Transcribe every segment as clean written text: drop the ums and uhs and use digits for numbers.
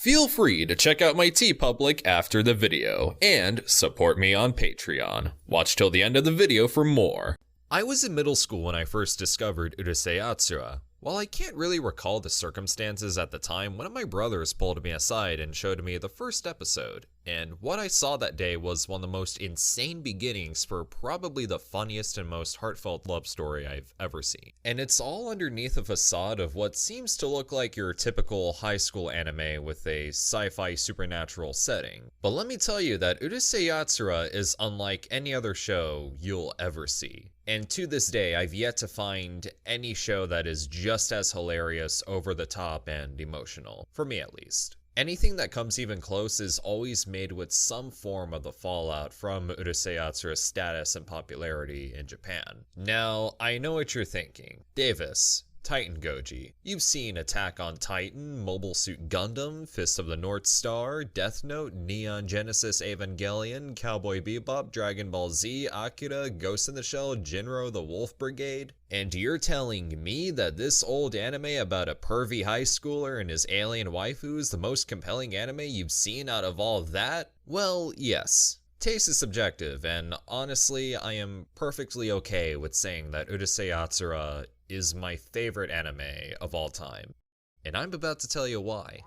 Feel free to check out my TeePublic after the video, and support me on Patreon. Watch till the end of the video for more. I was in middle school when I first discovered Urusei Yatsura. While I can't really recall the circumstances at the time, one of my brothers pulled me aside and showed me the first episode, and what I saw that day was one of the most insane beginnings for probably the funniest and most heartfelt love story I've ever seen. And it's all underneath a facade of what seems to look like your typical high school anime with a sci-fi supernatural setting. But let me tell you that Urusei Yatsura is unlike any other show you'll ever see. And to this day, I've yet to find any show that is just as hilarious, over the top, and emotional. For me at least. Anything that comes even close is always made with some form of the fallout from Urusei Yatsura's status and popularity in Japan. Now, I know what you're thinking. Davis, TitanGoji. You've seen Attack on Titan, Mobile Suit Gundam, Fist of the North Star, Death Note, Neon Genesis Evangelion, Cowboy Bebop, Dragon Ball Z, Akira, Ghost in the Shell, Jinro the Wolf Brigade. And you're telling me that this old anime about a pervy high schooler and his alien waifu is the most compelling anime you've seen out of all that? Well, yes. Taste is subjective, and honestly, I am perfectly okay with saying that Urusei Yatsura is my favorite anime of all time. And I'm about to tell you why.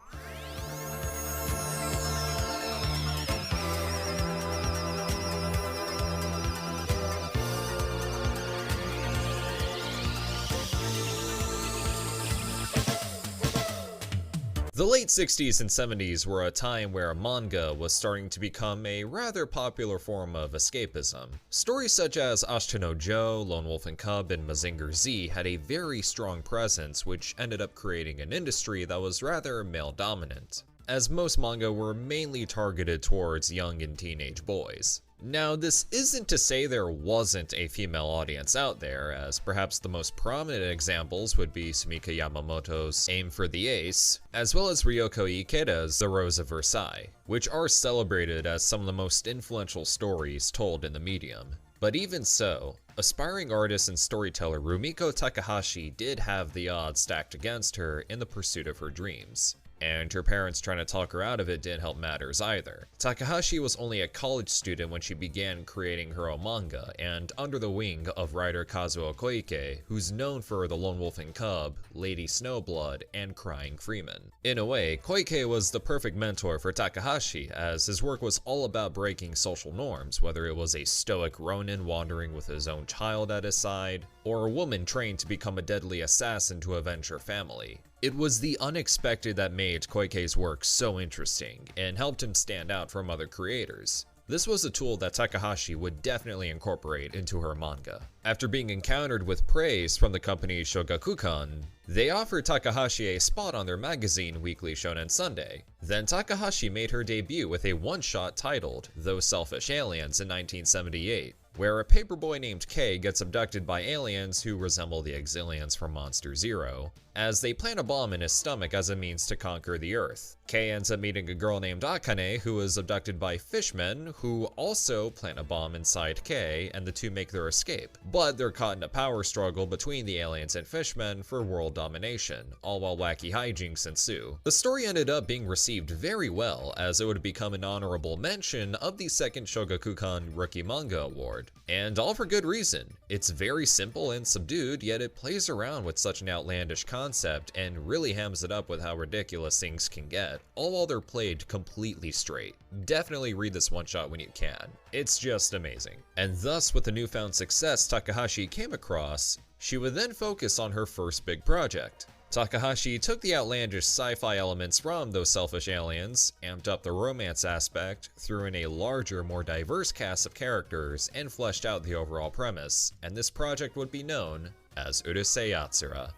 The late 60s and 70s were a time where manga was starting to become a rather popular form of escapism. Stories such as Ashita no Joe, Lone Wolf and Cub, and Mazinger Z had a very strong presence, which ended up creating an industry that was rather male-dominant, as most manga were mainly targeted towards young and teenage boys. Now, this isn't to say there wasn't a female audience out there, as perhaps the most prominent examples would be Sumika Yamamoto's Aim for the Ace, as well as Ryoko Ikeda's The Rose of Versailles, which are celebrated as some of the most influential stories told in the medium. But even so, aspiring artist and storyteller Rumiko Takahashi did have the odds stacked against her in the pursuit of her dreams. And her parents trying to talk her out of it didn't help matters either. Takahashi was only a college student when she began creating her own manga, and under the wing of writer Kazuo Koike, who's known for The Lone Wolf and Cub, Lady Snowblood, and Crying Freeman. In a way, Koike was the perfect mentor for Takahashi, as his work was all about breaking social norms, whether it was a stoic ronin wandering with his own child at his side, or a woman trained to become a deadly assassin to avenge her family. It was the unexpected that made Koike's work so interesting, and helped him stand out from other creators. This was a tool that Takahashi would definitely incorporate into her manga. After being encountered with praise from the company Shogakukan, they offered Takahashi a spot on their magazine Weekly Shonen Sunday. Then Takahashi made her debut with a one-shot titled Those Selfish Aliens in 1978. Where a paperboy named K gets abducted by aliens who resemble the Xylians from Monster Zero, as they plant a bomb in his stomach as a means to conquer the Earth. K ends up meeting a girl named Akane who is abducted by fishmen who also plant a bomb inside K, and the two make their escape. But they're caught in a power struggle between the aliens and fishmen for world domination, all while wacky hijinks ensue. The story ended up being received very well, as it would become an honorable mention of the second Shogakukan Rookie Manga Award. And all for good reason. It's very simple and subdued, yet it plays around with such an outlandish concept and really hams it up with how ridiculous things can get, all while they're played completely straight. Definitely read this one shot when you can. It's just amazing. And thus, with the newfound success Takahashi came across, she would then focus on her first big project. Takahashi took the outlandish sci-fi elements from Those Selfish Aliens, amped up the romance aspect, threw in a larger, more diverse cast of characters, and fleshed out the overall premise, and this project would be known as Urusei Yatsura.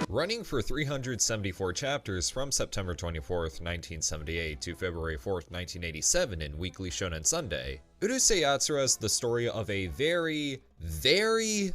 Running for 374 chapters from September 24th, 1978 to February 4th, 1987 in Weekly Shonen Sunday, Urusei Yatsura is the story of a very, very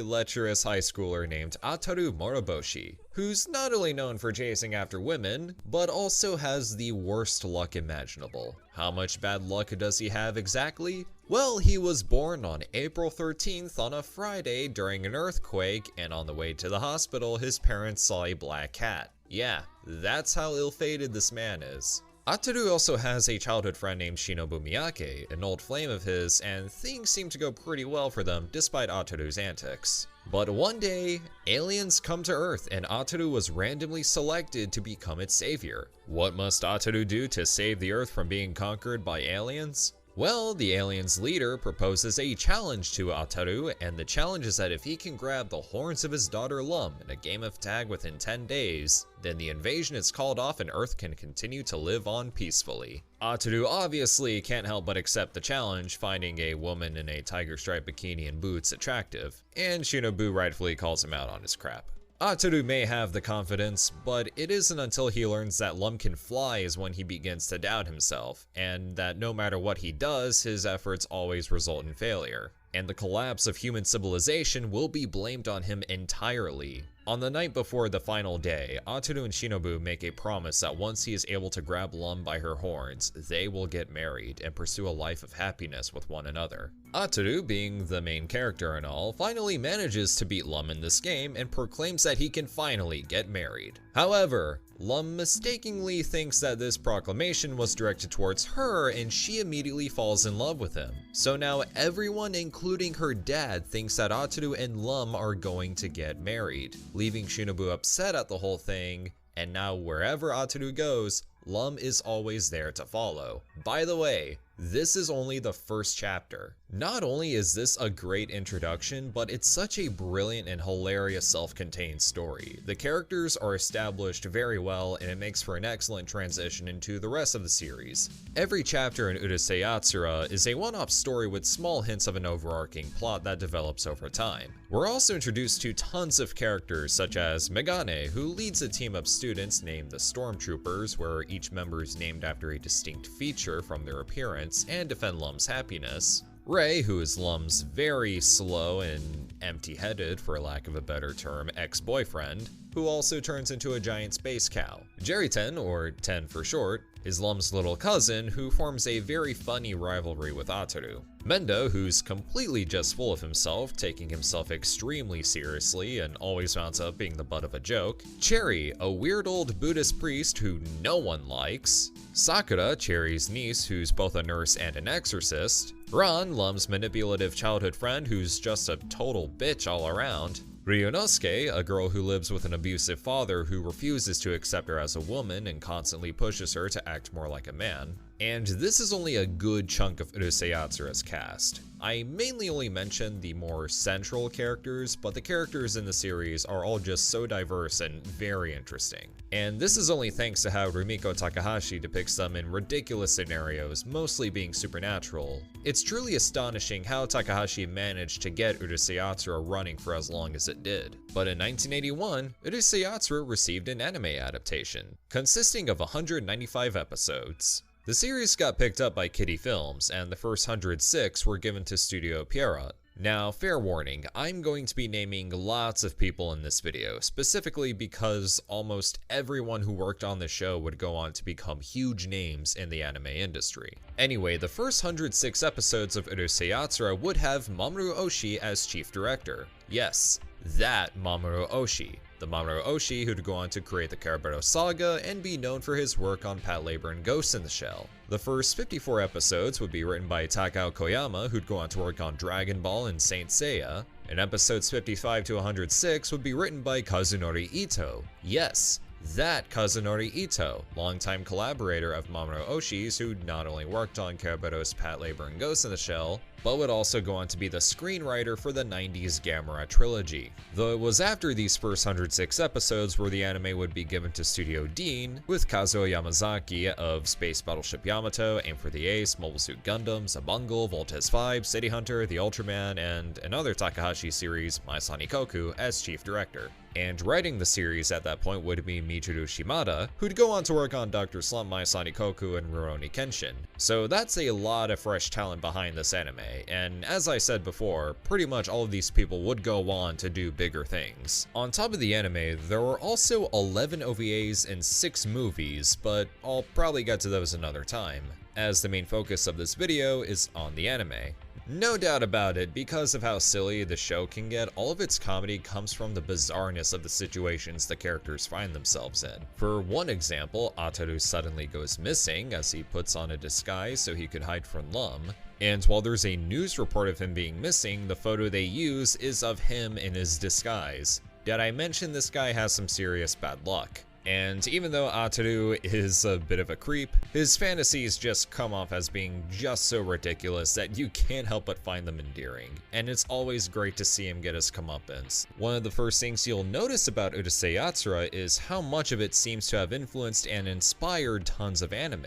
lecherous high schooler named Ataru Moroboshi, who's not only known for chasing after women, but also has the worst luck imaginable. How much bad luck does he have exactly? Well, he was born on April 13th on a Friday during an earthquake, and on the way to the hospital, his parents saw a black cat. Yeah, that's how ill-fated this man is. Ataru also has a childhood friend named Shinobu Miyake, an old flame of his, and things seem to go pretty well for them despite Ataru's antics. But one day, aliens come to Earth and Ataru was randomly selected to become its savior. What must Ataru do to save the Earth from being conquered by aliens? Well, the aliens' leader proposes a challenge to Ataru, and the challenge is that if he can grab the horns of his daughter Lum in a game of tag within 10 days, then the invasion is called off and Earth can continue to live on peacefully. Ataru obviously can't help but accept the challenge, finding a woman in a tiger stripe bikini and boots attractive, and Shinobu rightfully calls him out on his crap. Ataru may have the confidence, but it isn't until he learns that Lum can fly is when he begins to doubt himself, and that no matter what he does, his efforts always result in failure. And the collapse of human civilization will be blamed on him entirely. On the night before the final day, Ataru and Shinobu make a promise that once he is able to grab Lum by her horns, they will get married and pursue a life of happiness with one another. Ataru, being the main character and all, finally manages to beat Lum in this game and proclaims that he can finally get married. However, Lum mistakenly thinks that this proclamation was directed towards her and she immediately falls in love with him. So now everyone, including her dad, thinks that Ataru and Lum are going to get married, leaving Shinobu upset at the whole thing, and now wherever Ataru goes, Lum is always there to follow. By the way, this is only the first chapter. Not only is this a great introduction, but it's such a brilliant and hilarious self-contained story. The characters are established very well, and it makes for an excellent transition into the rest of the series. Every chapter in Urusei Yatsura is a one-off story with small hints of an overarching plot that develops over time. We're also introduced to tons of characters such as Megane, who leads a team of students named the Stormtroopers, where each member is named after a distinct feature from their appearance, and defend Lum's happiness. Rei, who is Lum's very slow and empty-headed, for lack of a better term, ex-boyfriend, who also turns into a giant space cow. Jerry-ten, or Ten for short, is Lum's little cousin, who forms a very funny rivalry with Ataru. Mendo, who's completely just full of himself, taking himself extremely seriously and always wounds up being the butt of a joke. Cherry, a weird old Buddhist priest who no one likes. Sakura, Cherry's niece, who's both a nurse and an exorcist. Ran, Lum's manipulative childhood friend who's just a total bitch all around. Ryunosuke, a girl who lives with an abusive father who refuses to accept her as a woman and constantly pushes her to act more like a man. And this is only a good chunk of Urusei Yatsura's cast. I mainly only mentioned the more central characters, but the characters in the series are all just so diverse and very interesting. And this is only thanks to how Rumiko Takahashi depicts them in ridiculous scenarios, mostly being supernatural. It's truly astonishing how Takahashi managed to get Urusei Yatsura running for as long as it did. But in 1981, Urusei Yatsura received an anime adaptation, consisting of 195 episodes. The series got picked up by Kitty Films, and the first 106 were given to Studio Pierrot. Now, fair warning, I'm going to be naming lots of people in this video, specifically because almost everyone who worked on the show would go on to become huge names in the anime industry. Anyway, the first 106 episodes of Urusei Yatsura would have Mamoru Oshii as chief director. Yes, that Mamoru Oshii. The Mamoru Oshii who'd go on to create the Kerberos Saga and be known for his work on Patlabor and Ghost in the Shell. The first 54 episodes would be written by Takao Koyama, who'd go on to work on Dragon Ball and Saint Seiya, and episodes 55 to 106 would be written by Kazunori Ito. Yes, that Kazunori Ito, longtime collaborator of Mamoru Oshii's, who not only worked on Kerberos, Patlabor, and Ghost in the Shell, but would also go on to be the screenwriter for the 90s Gamera trilogy. Though it was after these first 106 episodes where the anime would be given to Studio Dean, with Kazuo Yamazaki of Space Battleship Yamato, Aim for the Ace, Mobile Suit Gundam, Zabungle, Voltes 5, City Hunter, The Ultraman, and another Takahashi series, My Sanikoku, as chief director. And writing the series at that point would be Michiru Shimada, who'd go on to work on Dr. Slump, My Sanikoku, and Rurouni Kenshin. So that's a lot of fresh talent behind this anime. and as I said before, pretty much all of these people would go on to do bigger things. On top of the anime, there were also 11 OVAs and 6 movies, but I'll probably get to those another time, as the main focus of this video is on the anime. No doubt about it, because of how silly the show can get, all of its comedy comes from the bizarreness of the situations the characters find themselves in. For one example, Ataru suddenly goes missing as he puts on a disguise so he could hide from Lum, and while there's a news report of him being missing, the photo they use is of him in his disguise. Did I mention this guy has some serious bad luck? And even though Ataru is a bit of a creep, his fantasies just come off as being just so ridiculous that you can't help but find them endearing, and it's always great to see him get his comeuppance. One of the first things you'll notice about Urusei Yatsura is how much of it seems to have influenced and inspired tons of anime,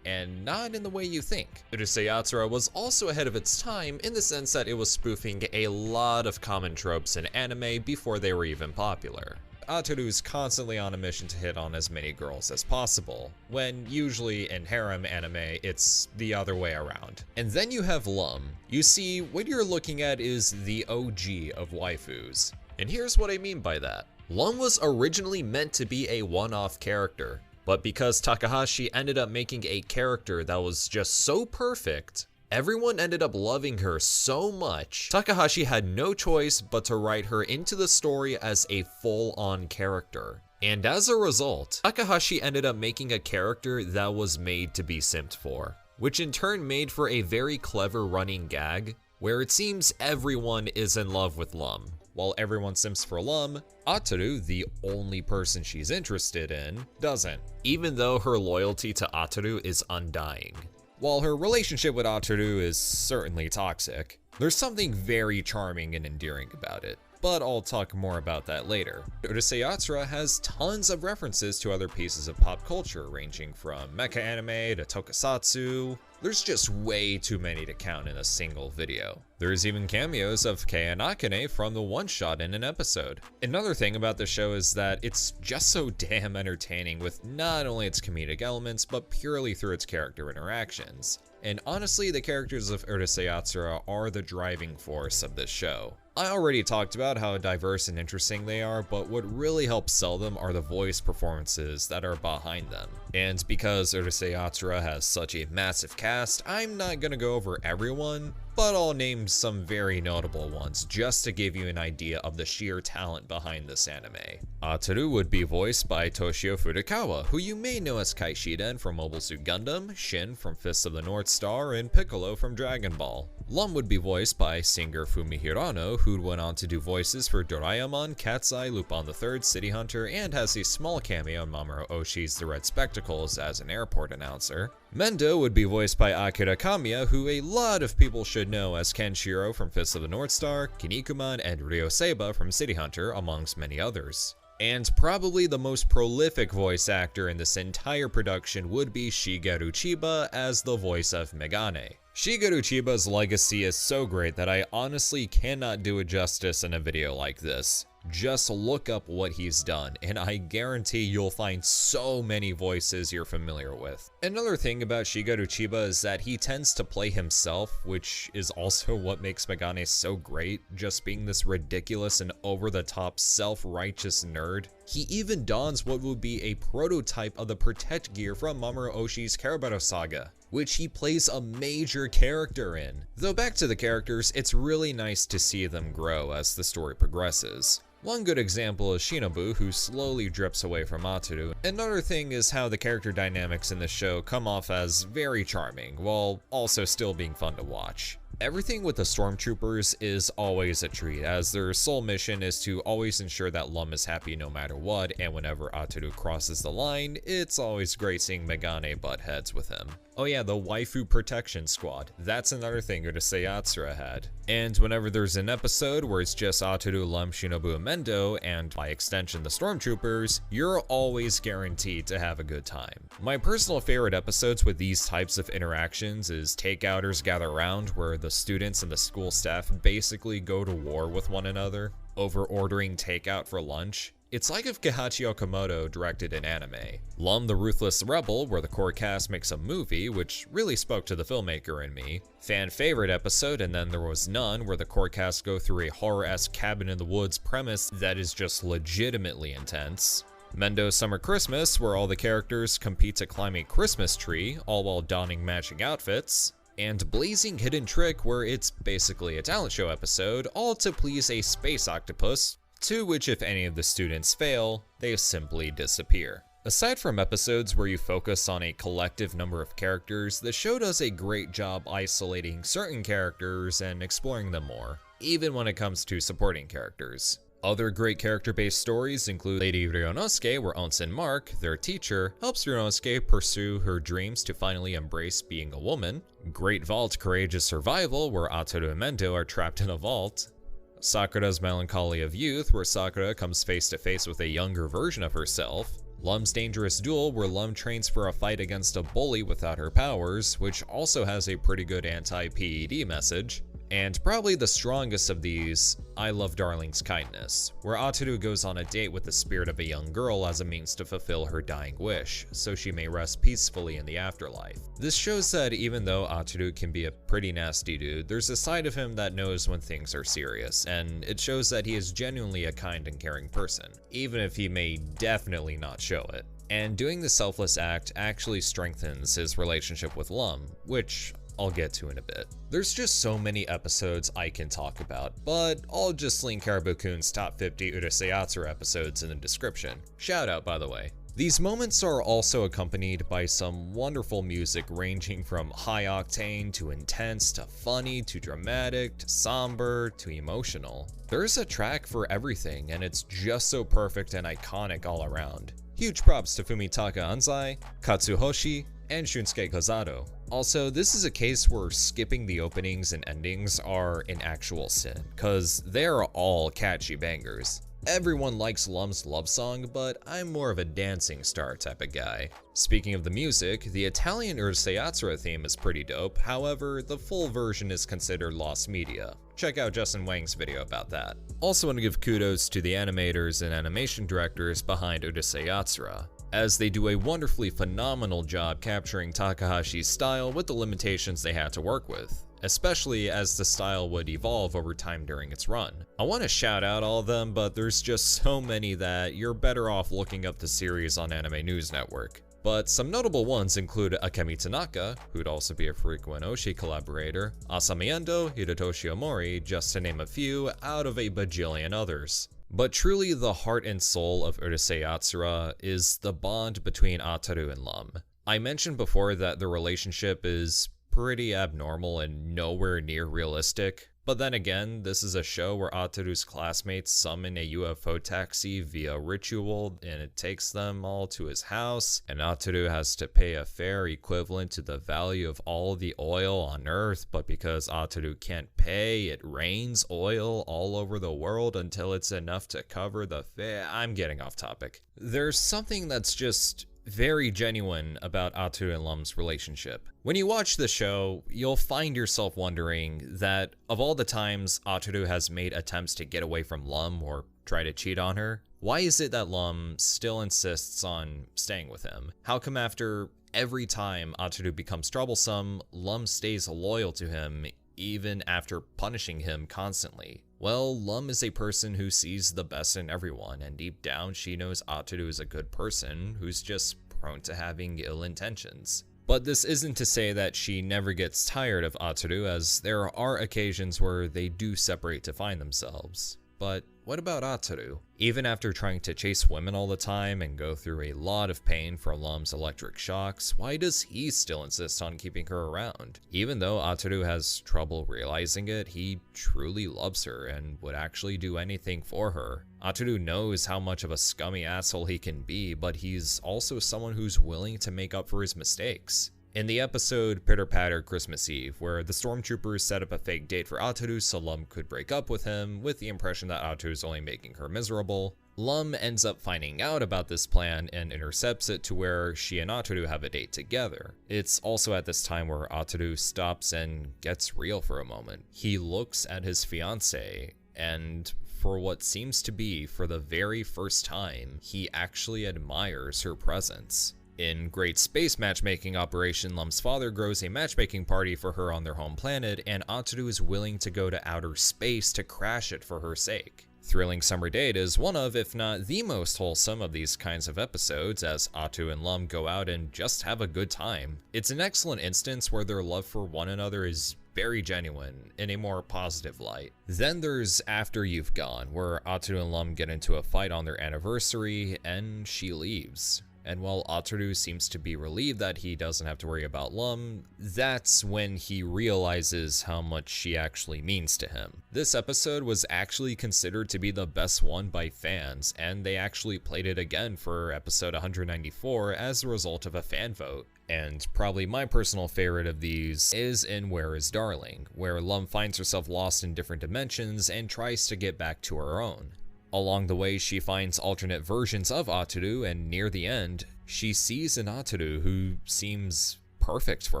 and not in the way you think. Urusei Yatsura was also ahead of its time in the sense that it was spoofing a lot of common tropes in anime before they were even popular. Ataru's constantly on a mission to hit on as many girls as possible, when usually in harem anime, it's the other way around. And then you have Lum. You see, what you're looking at is the OG of waifus. And here's what I mean by that. Lum was originally meant to be a one-off character, but because Takahashi ended up making a character that was just so perfect, everyone ended up loving her so much, Takahashi had no choice but to write her into the story as a full-on character. And as a result, Takahashi ended up making a character that was made to be simped for, which in turn made for a very clever running gag, where it seems everyone is in love with Lum. While everyone simps for Lum, Ataru, the only person she's interested in, doesn't, even though her loyalty to Ataru is undying. While her relationship with Ataru is certainly toxic, there's something very charming and endearing about it, but I'll talk more about that later. Urusei Yatsura has tons of references to other pieces of pop culture, ranging from mecha anime to tokusatsu. There's just way too many to count in a single video. There's even cameos of Kei and Akane from the one-shot in an episode. Another thing about the show is that it's just so damn entertaining with not only its comedic elements, but purely through its character interactions. And honestly, the characters of Urusei Yatsura are the driving force of this show. I already talked about how diverse and interesting they are, but what really helps sell them are the voice performances that are behind them. And because Urusei Yatsura has such a massive cast, I'm not gonna go over everyone, but I'll name some very notable ones just to give you an idea of the sheer talent behind this anime. Ataru would be voiced by Toshio Furukawa, who you may know as Kai Shiden from Mobile Suit Gundam, Shin from Fists of the North Star, and Piccolo from Dragon Ball. Lum would be voiced by singer Fumi Hirano, who went on to do voices for Doraemon, Cat's Eye, Lupin III, City Hunter, and has a small cameo in Mamoru Oshii's The Red Spectacles as an airport announcer. Mendo would be voiced by Akira Kamiya, who a lot of people should know as Kenshiro from Fists of the North Star, Kinnikuman, and Ryoseiba from City Hunter, amongst many others. And probably the most prolific voice actor in this entire production would be Shigeru Chiba as the voice of Megane. Shigeru Chiba's legacy is so great that I honestly cannot do it justice in a video like this. Just look up what he's done, and I guarantee you'll find so many voices you're familiar with. Another thing about Shigeru Chiba is that he tends to play himself, which is also what makes Megane so great, just being this ridiculous and over-the-top self-righteous nerd. He even dons what would be a prototype of the Protect gear from Mamoru Oshii's Kerabero Saga, which he plays a major character in. Though back to the characters, it's really nice to see them grow as the story progresses. One good example is Shinobu, who slowly drifts away from Ataru. Another thing is how the character dynamics in the show come off as very charming, while also still being fun to watch. Everything with the stormtroopers is always a treat, as their sole mission is to always ensure that Lum is happy no matter what, and whenever Ataru crosses the line, it's always great seeing Megane butt heads with him. Oh yeah, the Waifu Protection Squad. That's another thing Urusei Yatsura had. And whenever there's an episode where it's just Ataru, Lum, Shinobu, and Mendo, and by extension the Stormtroopers, you're always guaranteed to have a good time. My personal favorite episodes with these types of interactions is Takeouters Gather Round, where the students and the school staff basically go to war with one another. over ordering takeout for lunch. It's like if Kihachi Okamoto directed an anime. Lum the Ruthless Rebel, where the core cast makes a movie, which really spoke to the filmmaker in me. Fan favorite episode, and then there was none, where the core cast go through a horror-esque cabin in the woods premise that is just legitimately intense. Mendo Summer Christmas, where all the characters compete to climb a Christmas tree, all while donning matching outfits. And Blazing Hidden Trick, where it's basically a talent show episode, all to please a space octopus, to which if any of the students fail, they simply disappear. Aside from episodes where you focus on a collective number of characters, the show does a great job isolating certain characters and exploring them more, even when it comes to supporting characters. Other great character-based stories include Lady Ryunosuke, where Onsen Mark, their teacher, helps Ryunosuke pursue her dreams to finally embrace being a woman. Great Vault Courageous Survival, where Ataru and Mendo are trapped in a vault. Sakura's Melancholy of Youth, where Sakura comes face to face with a younger version of herself. Lum's Dangerous Duel, where Lum trains for a fight against a bully without her powers, which also has a pretty good anti-PED message. And probably the strongest of these, I Love Darling's Kindness, where Ataru goes on a date with the spirit of a young girl as a means to fulfill her dying wish, so she may rest peacefully in the afterlife. This shows that even though Ataru can be a pretty nasty dude, there's a side of him that knows when things are serious, and it shows that he is genuinely a kind and caring person, even if he may definitely not show it. And doing the selfless act actually strengthens his relationship with Lum, which I'll get to in a bit. There's just so many episodes I can talk about, but I'll just link Karabu-kun's top 50 Urusei Yatsura episodes in the description. Shout out, by the way. These moments are also accompanied by some wonderful music ranging from high octane to intense to funny to dramatic to somber to emotional. There's a track for everything, and it's just so perfect and iconic all around. Huge props to Fumitaka Anzai, Katsuhoshi, and Shunsuke Kozado. Also, this is a case where skipping the openings and endings are an actual sin, cause they're all catchy bangers. Everyone likes Lum's love song, but I'm more of a dancing star type of guy. Speaking of the music, the Italian Urusei Yatsura theme is pretty dope, however, the full version is considered lost media. Check out Justin Wang's video about that. Also want to give kudos to the animators and animation directors behind Urusei Yatsura, as they do a wonderfully phenomenal job capturing Takahashi's style with the limitations they had to work with, especially as the style would evolve over time during its run. I want to shout out all of them, but there's just so many that you're better off looking up the series on Anime News Network. But some notable ones include Akemi Tanaka, who'd also be a frequent Oshi collaborator, Asami Endo, Hirotoshi Omori, just to name a few out of a bajillion others. But truly the heart and soul of Urusei Yatsura is the bond between Ataru and Lum. I mentioned before that the relationship is pretty abnormal and nowhere near realistic, but then again, this is a show where Ataru's classmates summon a UFO taxi via ritual and it takes them all to his house, and Ataru has to pay a fare equivalent to the value of all the oil on Earth, but because Ataru can't pay, it rains oil all over the world until it's enough to cover the fare. I'm getting off topic. There's something that's just very genuine about Ataru and Lum's relationship. When you watch the show, you'll find yourself wondering that of all the times Ataru has made attempts to get away from Lum or try to cheat on her, why is it that Lum still insists on staying with him? How come after every time Ataru becomes troublesome, Lum stays loyal to him even after punishing him constantly? Well, Lum is a person who sees the best in everyone, and deep down she knows Ataru is a good person who's just prone to having ill intentions. But this isn't to say that she never gets tired of Ataru, as there are occasions where they do separate to find themselves. But what about Ataru? Even after trying to chase women all the time and go through a lot of pain for Lum's electric shocks, why does he still insist on keeping her around? Even though Ataru has trouble realizing it, he truly loves her and would actually do anything for her. Ataru knows how much of a scummy asshole he can be, but he's also someone who's willing to make up for his mistakes. In the episode Pitter Patter Christmas Eve, where the stormtroopers set up a fake date for Ataru so Lum could break up with him, with the impression that Ataru is only making her miserable, Lum ends up finding out about this plan and intercepts it to where she and Ataru have a date together. It's also at this time where Ataru stops and gets real for a moment. He looks at his fiancée, and for what seems to be, for the very first time, he actually admires her presence. In Great Space Matchmaking Operation, Lum's father grows a matchmaking party for her on their home planet, and Ataru is willing to go to outer space to crash it for her sake. Thrilling Summer Date is one of, if not the most wholesome of these kinds of episodes, as Atu and Lum go out and just have a good time. It's an excellent instance where their love for one another is very genuine in a more positive light. Then there's After You've Gone, where Atu and Lum get into a fight on their anniversary, and she leaves. And while Ataru seems to be relieved that he doesn't have to worry about Lum, that's when he realizes how much she actually means to him. This episode was actually considered to be the best one by fans, and they actually played it again for episode 194 as a result of a fan vote. And probably my personal favorite of these is in Where is Darling, where Lum finds herself lost in different dimensions and tries to get back to her own. Along the way, she finds alternate versions of Ataru, and near the end, she sees an Ataru who seems perfect for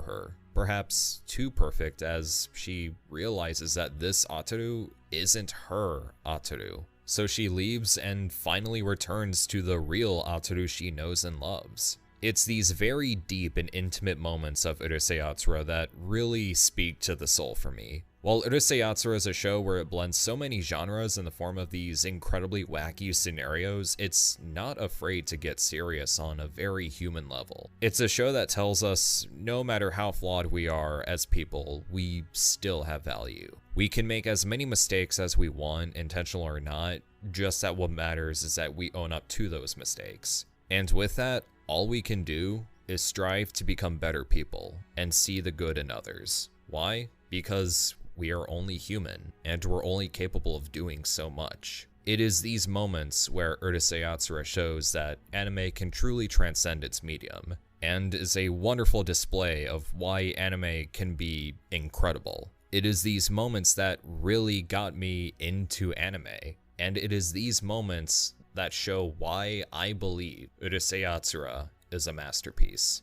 her. Perhaps too perfect, as she realizes that this Ataru isn't her Ataru. So she leaves and finally returns to the real Ataru she knows and loves. It's these very deep and intimate moments of Urusei Yatsura that really speak to the soul for me. While Urusei Yatsura is a show where it blends so many genres in the form of these incredibly wacky scenarios, it's not afraid to get serious on a very human level. It's a show that tells us no matter how flawed we are as people, we still have value. We can make as many mistakes as we want, intentional or not, just that what matters is that we own up to those mistakes. And with that, all we can do is strive to become better people and see the good in others. Why? Because we are only human, and we're only capable of doing so much. It is these moments where Urusei Yatsura shows that anime can truly transcend its medium, and is a wonderful display of why anime can be incredible. It is these moments that really got me into anime, and it is these moments that show why I believe Urusei Yatsura is a masterpiece.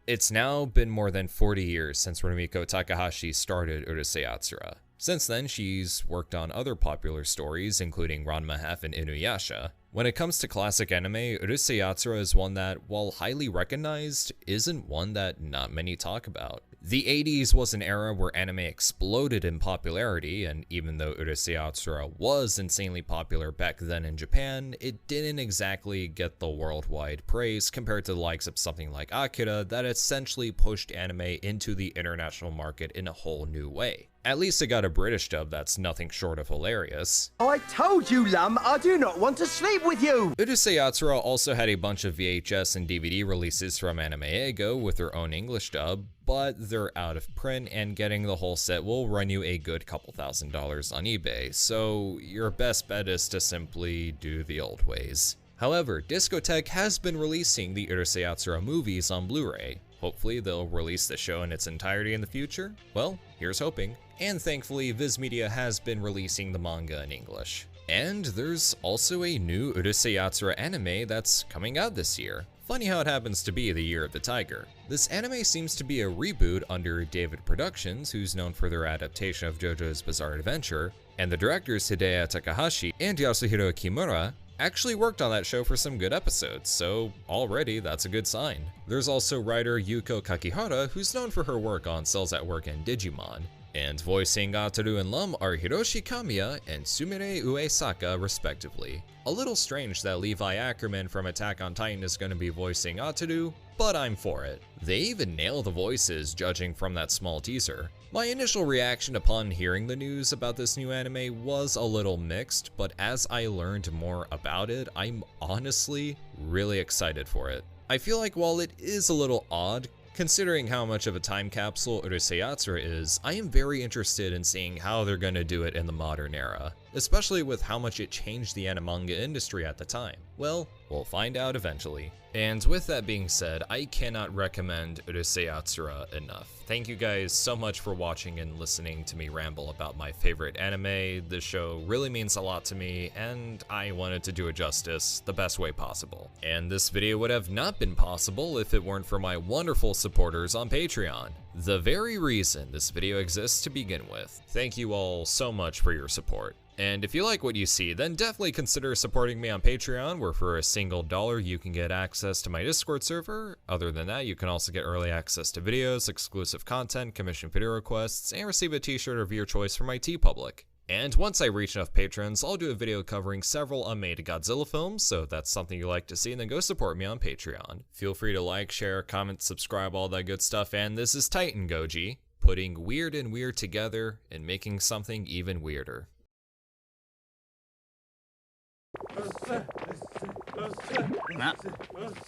It's now been more than 40 years since Rumiko Takahashi started Urusei Yatsura. Since then, she's worked on other popular stories, including Ranma Half and Inuyasha. When it comes to classic anime, Urusei Yatsura is one that, while highly recognized, isn't one that not many talk about. The 80s was an era where anime exploded in popularity, and even though Urusei Yatsura was insanely popular back then in Japan, it didn't exactly get the worldwide praise compared to the likes of something like Akira that essentially pushed anime into the international market in a whole new way. At least it got a British dub that's nothing short of hilarious. I told you, Lum, I do not want to sleep with you! Urusei Yatsura also had a bunch of VHS and DVD releases from Anime Ego with their own English dub, but they're out of print, and getting the whole set will run you a good couple $1,000s on eBay, so your best bet is to simply do the old ways. However, Discotek has been releasing the Urusei Yatsura movies on Blu-ray. Hopefully they'll release the show in its entirety in the future. Well, here's hoping. And thankfully, Viz Media has been releasing the manga in English. And there's also a new Urusei Yatsura anime that's coming out this year. Funny how it happens to be the Year of the Tiger. This anime seems to be a reboot under David Productions, who's known for their adaptation of JoJo's Bizarre Adventure, and the directors Hideya Takahashi and Yasuhiro Kimura actually worked on that show for some good episodes, so already that's a good sign. There's also writer Yuko Kakihara, who's known for her work on Cells at Work and Digimon. And voicing Ataru and Lum are Hiroshi Kamiya and Sumire Uesaka, respectively. A little strange that Levi Ackerman from Attack on Titan is going to be voicing Ataru, but I'm for it. They even nail the voices, judging from that small teaser. My initial reaction upon hearing the news about this new anime was a little mixed, but as I learned more about it, I'm honestly really excited for it. I feel like while it is a little odd, considering how much of a time capsule Urusei Yatsura is, I am very interested in seeing how they're going to do it in the modern era. especially with how much it changed the anime manga industry at the time? Well, we'll find out eventually. And with that being said, I cannot recommend Urusei Yatsura enough. Thank you guys so much for watching and listening to me ramble about my favorite anime. This show really means a lot to me, and I wanted to do it justice the best way possible. And this video would have not been possible if it weren't for my wonderful supporters on Patreon, the very reason this video exists to begin with. Thank you all so much for your support. And if you like what you see, then definitely consider supporting me on Patreon, where for a single $1 you can get access to my Discord server. Other than that, you can also get early access to videos, exclusive content, commission video requests, and receive a t-shirt of your choice from my TeePublic. And once I reach enough patrons, I'll do a video covering several unmade Godzilla films, so if that's something you like to see, then go support me on Patreon. Feel free to like, share, comment, subscribe, all that good stuff, and this is TitanGoji, putting weird and weird together and making something even weirder.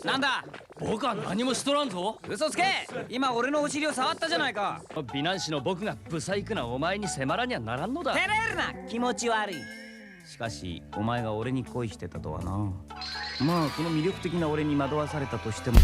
なんだ僕は何もしとらんぞ嘘つけ今俺のお尻を触ったじゃないか美男子の僕がブサイクなお前に迫らにゃならんのだ照れるな気持ち悪いしかしお前が俺に恋してたとはなまあこの魅力的な俺に惑わされたとしても